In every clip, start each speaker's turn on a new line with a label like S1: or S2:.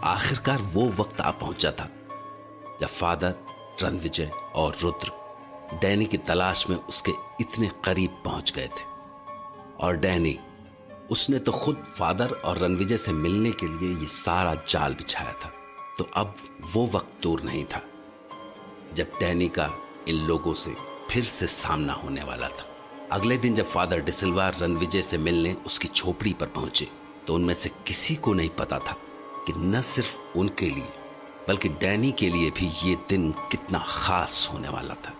S1: आखिरकार वो वक्त आ पहुंचा था जब फादर, रणविजय और रुद्र डैनी की तलाश में उसके इतने करीब पहुंच गए थे। और डैनी, उसने तो खुद फादर और रणविजय से मिलने के लिए ये सारा जाल बिछाया था। तो अब वो वक्त दूर नहीं था जब डैनी का इन लोगों से फिर से सामना होने वाला था। अगले दिन जब फादर डिसिल्वा रणविजय से मिलने उसकी झोपड़ी पर पहुंचे तो उनमें से किसी को नहीं पता था कि न सिर्फ उनके लिए बल्कि डैनी के लिए भी ये दिन कितना खास होने वाला था।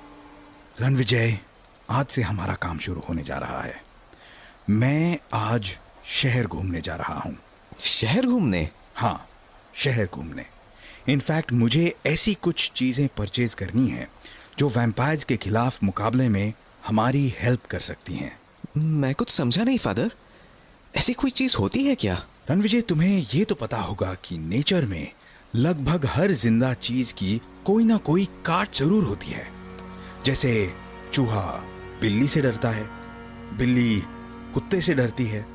S2: रणविजय, आज से हमारा काम शुरू होने जा रहा है। मैं आज शहर घूमने जा रहा हूँ।
S3: शहर घूमने?
S2: हाँ, शहर घूमने। इनफैक्ट मुझे ऐसी कुछ चीजें परचेज करनी है जो वैम्पायर्स के खिलाफ मुकाबले में हमारी हेल्प कर सकती हैं।
S3: मैं कुछ समझा नहीं फादर, ऐसी कोई चीज होती है क्या?
S2: रणविजय, तुम्हें ये तो पता होगा कि नेचर में लगभग हर जिंदा चीज की कोई ना कोई काट जरूर होती है। जैसे चूहा बिल्ली से डरता है, बिल्ली कुत्ते से डरती है,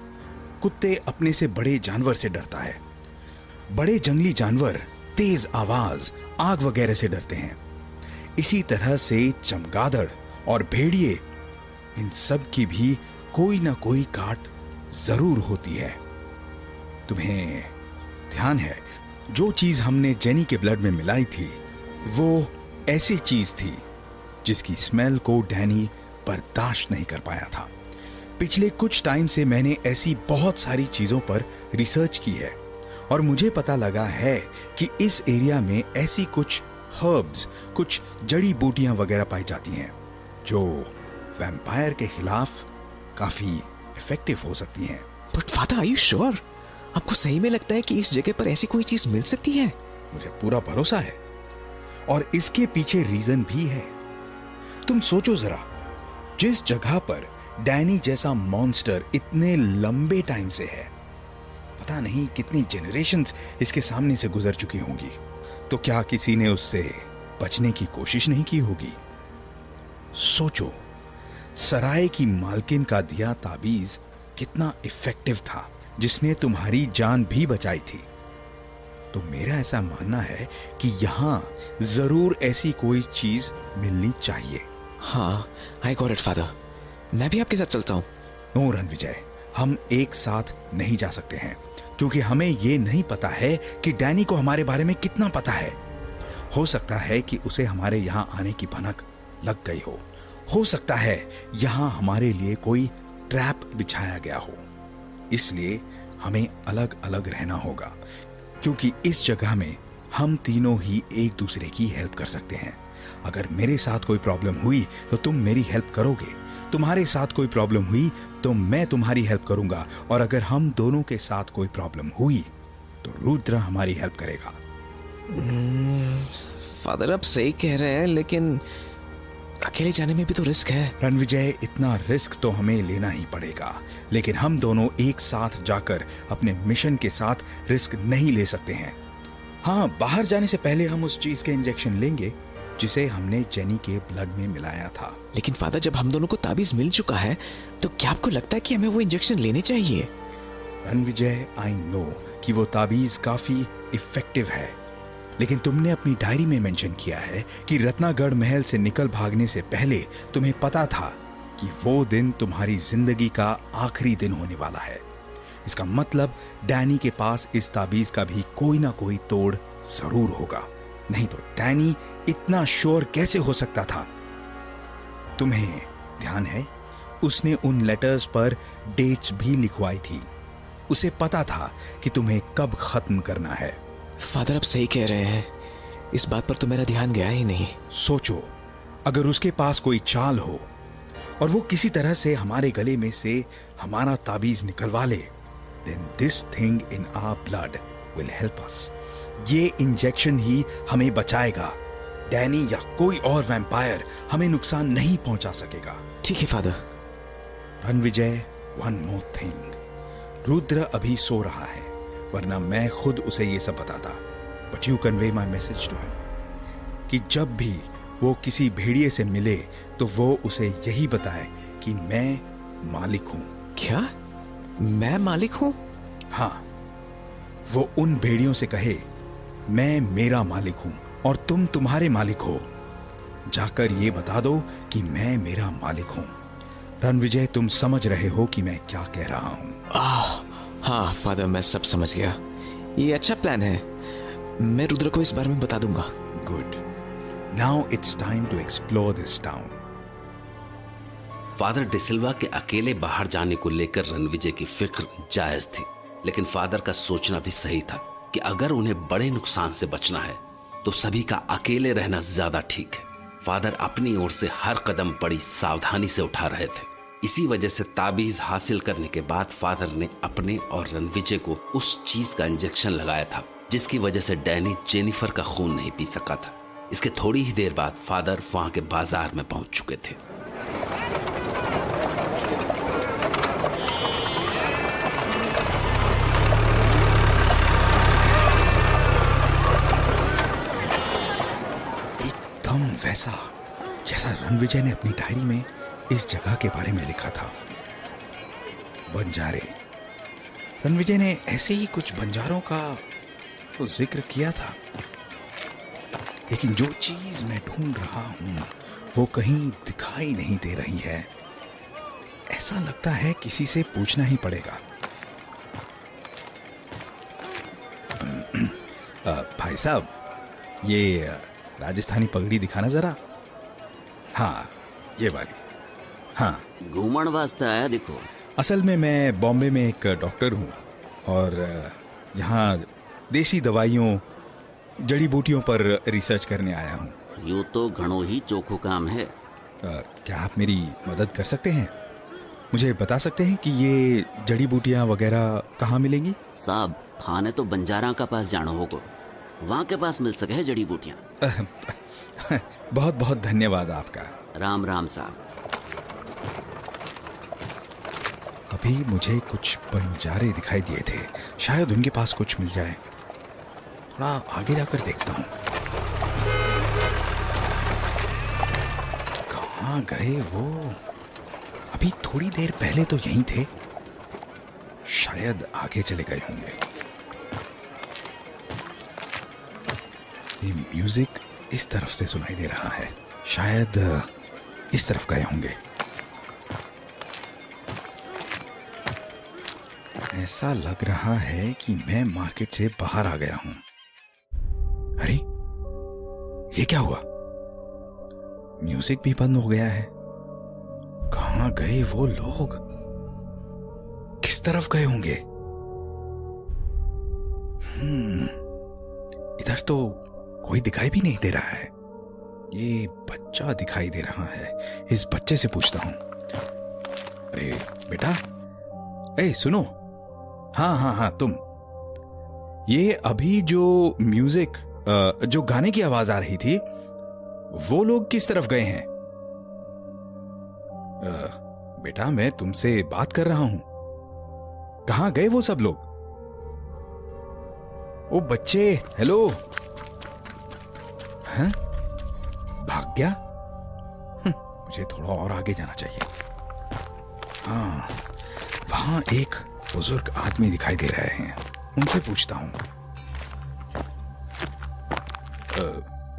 S2: कुत्ते अपने से बड़े जानवर से डरता है, बड़े जंगली जानवर तेज आवाज, आग वगैरह से डरते हैं। इसी तरह से चमगादड़ और भेड़िए, इन सब की भी कोई ना कोई काट जरूर होती है। तुम्हें ध्यान है, जो चीज हमने जेनी के ब्लड में मिलाई थी वो ऐसी चीज थी जिसकी स्मेल को डैनी बर्दाश्त नहीं कर पाया था। पिछले कुछ टाइम से मैंने ऐसी बहुत सारी चीजों पर रिसर्च की है और मुझे पता लगा है कि इस एरिया में ऐसी कुछ हर्ब्स, कुछ जड़ी बूटियां वगैरह पाई जाती हैं जो वैम्पायर के खिलाफ काफी इफेक्टिव हो सकती हैं।
S3: But father, are you sure? आपको सही में लगता है कि इस जगह पर ऐसी कोई चीज मिल सकती है?
S2: मुझे पूरा भरोसा है और इसके पीछे रीजन भी है। तुम सोचो जरा, जिस जगह पर डैनी जैसा मॉन्स्टर इतने लंबे टाइम से है, पता नहीं कितनी जनरेशंस इसके सामने से गुजर चुकी होंगी, तो क्या किसी ने उससे बचने की कोशिश नहीं की होगी? सोचो, सराय की मालकिन का दिया ताबीज कितना इफेक्टिव था, जिसने तुम्हारी जान भी बचाई थी। तो मेरा ऐसा मानना है कि यहां जरूर ऐसी कोई चीज मिलनी चाहिए।
S3: हाँ, आई गॉट इट फादर, मैं भी आपके साथ चलता हूँ।
S2: नो रणविजय, हम एक साथ नहीं जा सकते हैं क्योंकि हमें ये नहीं पता है कि डैनी को हमारे बारे में कितना पता है। हो सकता है कि उसे हमारे यहाँ आने की भनक लग गई हो सकता है यहाँ हमारे लिए कोई ट्रैप बिछाया गया हो। इसलिए हमें अलग अलग रहना होगा क्योंकि इस जगह में हम तीनों ही एक दूसरे की हेल्प कर सकते हैं। अगर मेरे साथ कोई प्रॉब्लम हुई तो तुम मेरी हेल्प करोगे, तुम्हारे साथ कोई प्रॉब्लम हुई तो मैं तुम्हारी हेल्प करूंगा, और अगर हम दोनों के साथ कोई प्रॉब्लम हुई तो रुद्र हमारी हेल्प करेगा।
S3: फादर, आप सही कह रहे हैं, लेकिन अकेले जाने में भी तो रिस्क है।
S2: रणविजय, इतना रिस्क तो हमें लेना ही पड़ेगा, लेकिन हम दोनों एक साथ जाकर अपने मिशन के साथ रिस्क नहीं ले सकते हैं। हाँ, बाहर जाने से पहले हम उस चीज के इंजेक्शन लेंगे जिसे हमने जेनी के ब्लड में मिलाया था।
S3: लेकिन फादर, जब हम दोनों को ताबीज मिल चुका है तो क्या आपको लगता है कि हमें वो इंजेक्शन लेने चाहिए?
S2: रणविजय, आई नो कि वो ताबीज काफी इफेक्टिव है, लेकिन तुमने अपनी डायरी में मेंशन किया है कि रत्नागढ़ महल से निकल भागने से पहले तुम्हें पता था कि वो दिन तुम्हारी जिंदगी का आखिरी दिन होने वाला है। इसका मतलब डैनी के पास इस ताबीज का भी कोई ना कोई तोड़ जरूर होगा, नहीं तो डैनी इतना श्योर कैसे हो सकता था? तुम्हें ध्यान है, उसने उन लेटर्स पर डेट्स भी लिखवाई थी। उसे पता था कि तुम्हें कब खत्म करना है।
S3: फादर, आप सही कह रहे हैं, इस बात पर तो मेरा ध्यान गया ही नहीं।
S2: सोचो, अगर उसके पास कोई चाल हो और वो किसी तरह से हमारे गले में से हमारा ताबीज निकलवा ले, then this thing in our blood will help us. ये इंजेक्शन ही हमें बचाएगा। डैनी या कोई और वैम्पायर हमें नुकसान नहीं पहुंचा सकेगा।
S3: ठीक है father.
S2: Ranvijay, one more thing, Rudra अभी सो रहा है, वरना मैं खुद उसे ये सब बताता। But you convey my message to him कि जब भी वो किसी भेड़िए से मिले तो वो उसे यही बताए कि मैं मालिक हूं।
S3: क्या? मैं मालिक हूं?
S2: हाँ, वो उन भेड़ियों से कहे मैं मेरा मालिक हूं और तुम तुम्हारे मालिक हो। जाकर ये बता दो कि मैं मेरा मालिक हूं। रणविजय, तुम समझ रहे हो कि मैं क्या कह रहा हूं?
S3: हाँ फादर, मैं सब समझ गया। ये अच्छा प्लान है। मैं रुद्र को इस बारे में बता दूंगा।
S2: Good. Now it's time to explore this town.
S1: Father D'Silva के अकेले बाहर जाने को लेकर रणविजय की फिक्र जायज थी, लेकिन फादर का सोचना भी सही था कि अगर उन्हें बड़े नुकसान से बचना है तो सभी का अकेले रहना ज्यादा ठीक है। फादर अपनी ओर से हर कदम बड़ी सावधानी से उठा रहे थे। इसी वजह से ताबीज हासिल करने के बाद फादर ने अपने और रणविजय को उस चीज का इंजेक्शन लगाया था जिसकी वजह से डैनी जेनिफर का खून नहीं पी सका था। इसके थोड़ी ही देर बाद फादर वहां के बाजार में पहुंच चुके थे।
S2: एकदम वैसा जैसा रणविजय ने अपनी डायरी में इस जगह के बारे में लिखा था। बंजारे। रणविजय ने ऐसे ही कुछ बंजारों का तो जिक्र किया था, लेकिन जो चीज मैं ढूंढ रहा हूं वो कहीं दिखाई नहीं दे रही है। ऐसा लगता है किसी से पूछना ही पड़ेगा। भाई साहब, ये राजस्थानी पगड़ी दिखाना जरा। हाँ, ये वाली। हाँ,
S4: घूमन वास्ते आया देखो।
S2: असल में मैं बॉम्बे में एक डॉक्टर हूँ और यहाँ देसी दवाइयों, जड़ी बूटियों पर रिसर्च करने आया हूँ।
S4: यूं तो घणो ही चोखो काम है।
S2: क्या आप मेरी मदद कर सकते हैं? मुझे बता सकते हैं कि ये जड़ी बूटियाँ वगैरह कहाँ मिलेंगी?
S4: साहब, थाने तो बंजारा का पास जाना होगा, वहाँ के पास मिल सके है जड़ी बूटियाँ।
S2: बहुत बहुत धन्यवाद आपका।
S4: राम राम साहब।
S2: अभी मुझे कुछ बंजारे दिखाई दिए थे, शायद उनके पास कुछ मिल जाए। थोड़ा आगे जाकर देखता हूँ। कहाँ गए वो? अभी थोड़ी देर पहले तो यहीं थे, शायद आगे चले गए होंगे। ये म्यूजिक इस तरफ से सुनाई दे रहा है, शायद इस तरफ गए होंगे। ऐसा लग रहा है कि मैं मार्केट से बाहर आ गया हूं। अरे, ये क्या हुआ? म्यूजिक भी बंद हो गया है। कहां गए वो लोग? किस तरफ गए होंगे? इधर तो कोई दिखाई भी नहीं दे रहा है। ये बच्चा दिखाई दे रहा है, इस बच्चे से पूछता हूं। अरे बेटा, सुनो। हाँ हाँ हाँ, तुम। ये अभी जो म्यूजिक, जो गाने की आवाज आ रही थी, वो लोग किस तरफ गए हैं? बेटा, मैं तुमसे बात कर रहा हूं। कहां गए वो सब लोग? ओ बच्चे, हेलो। हैं? भाग गया? मुझे थोड़ा और आगे जाना चाहिए। हाँ, वहां एक बुजुर्ग आदमी दिखाई दे रहे हैं, उनसे पूछता हूं।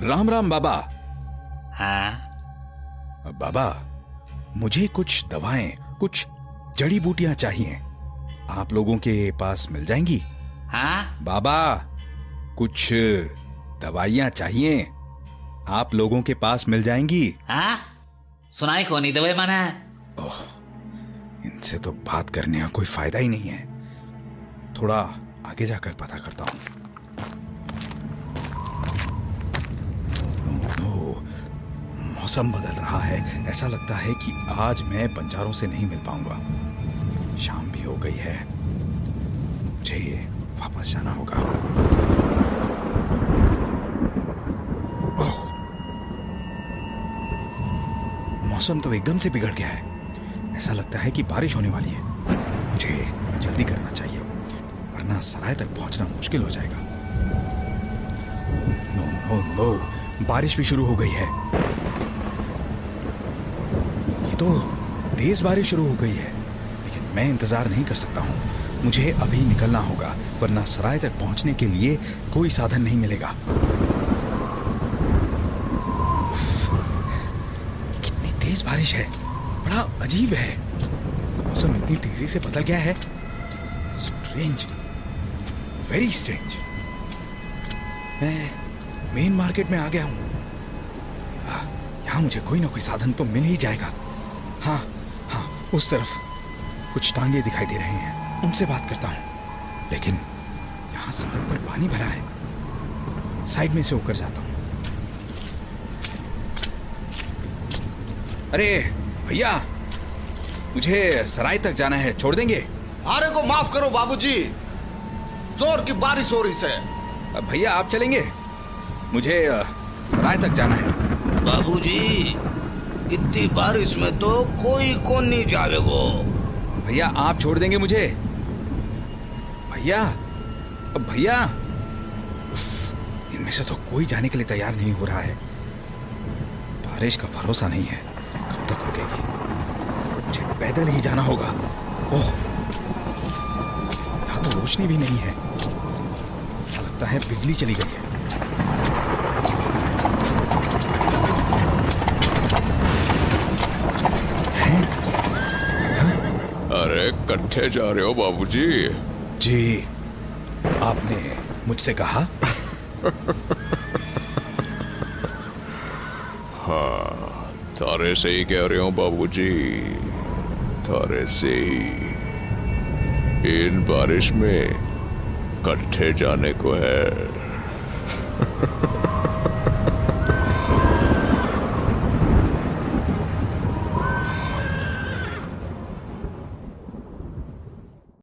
S2: राम राम बाबा।
S5: हाँ
S2: बाबा, मुझे कुछ दवाएं, कुछ जड़ी बूटियां चाहिए। आप लोगों के पास मिल जाएंगी?
S5: हाँ
S2: बाबा, कुछ दवाइयां चाहिए, आप लोगों के पास मिल जाएंगी?
S5: हाँ, सुनाई कौन नहीं दवाई माना।
S2: ओह, इनसे तो बात करने का कोई फायदा ही नहीं है। थोड़ा आगे जाकर पता करता हूं। मौसम बदल रहा है, ऐसा लगता है कि आज मैं बंजारों से नहीं मिल पाऊंगा। शाम भी हो गई है, मुझे वापस जाना होगा। ओह, मौसम तो एकदम से बिगड़ गया है। ऐसा लगता है कि बारिश होने वाली है। मुझे जल्दी करना चाहिए, वरना सराय तक पहुंचना मुश्किल हो जाएगा। नो नो नो, बारिश भी शुरू हो गई है। ये तो तेज बारिश शुरू हो गई है, लेकिन मैं इंतजार नहीं कर सकता हूं। मुझे अभी निकलना होगा, वरना सराय तक पहुंचने के लिए कोई साधन नहीं मिलेगा। कितनी तेज बारिश है, बड़ा अजीब है। मौसम इतनी तेजी से बदल गया है। Strange, very strange. मैं मेन मार्केट में आ गया हूं। यहाँ मुझे कोई ना कोई साधन तो मिल ही जाएगा। हाँ हाँ, उस तरफ कुछ टांगे दिखाई दे रहे हैं, उनसे बात करता हूं। लेकिन यहाँ सड़क पर पानी भरा है। साइड में से होकर जाता हूं। अरे भैया, मुझे सराय तक जाना है, छोड़ देंगे?
S6: अरे को माफ करो बाबूजी, जोर की बारिश हो रही है।
S2: भैया आप चलेंगे? मुझे सराय तक जाना है।
S7: बाबूजी, इतनी बारिश में तो कोई कौन नहीं जावेगो।
S2: भैया आप छोड़ देंगे मुझे? भैया, भैया, इनमें से तो कोई जाने के लिए तैयार नहीं हो रहा है। बारिश का भरोसा नहीं है, कब तक रुकेगी। मुझे पैदल ही जाना होगा। ओह, यहाँ तो रोशनी भी नहीं है। ऐसा लगता है बिजली चली गई है।
S8: अरे कट्ठे जा रहे हो बाबूजी?
S2: जी, आपने मुझसे कहा।
S8: हाँ, तारे से ही कह रहे हो बाबूजी, तारे से ही। इन बारिश में कट्ठे जाने को है।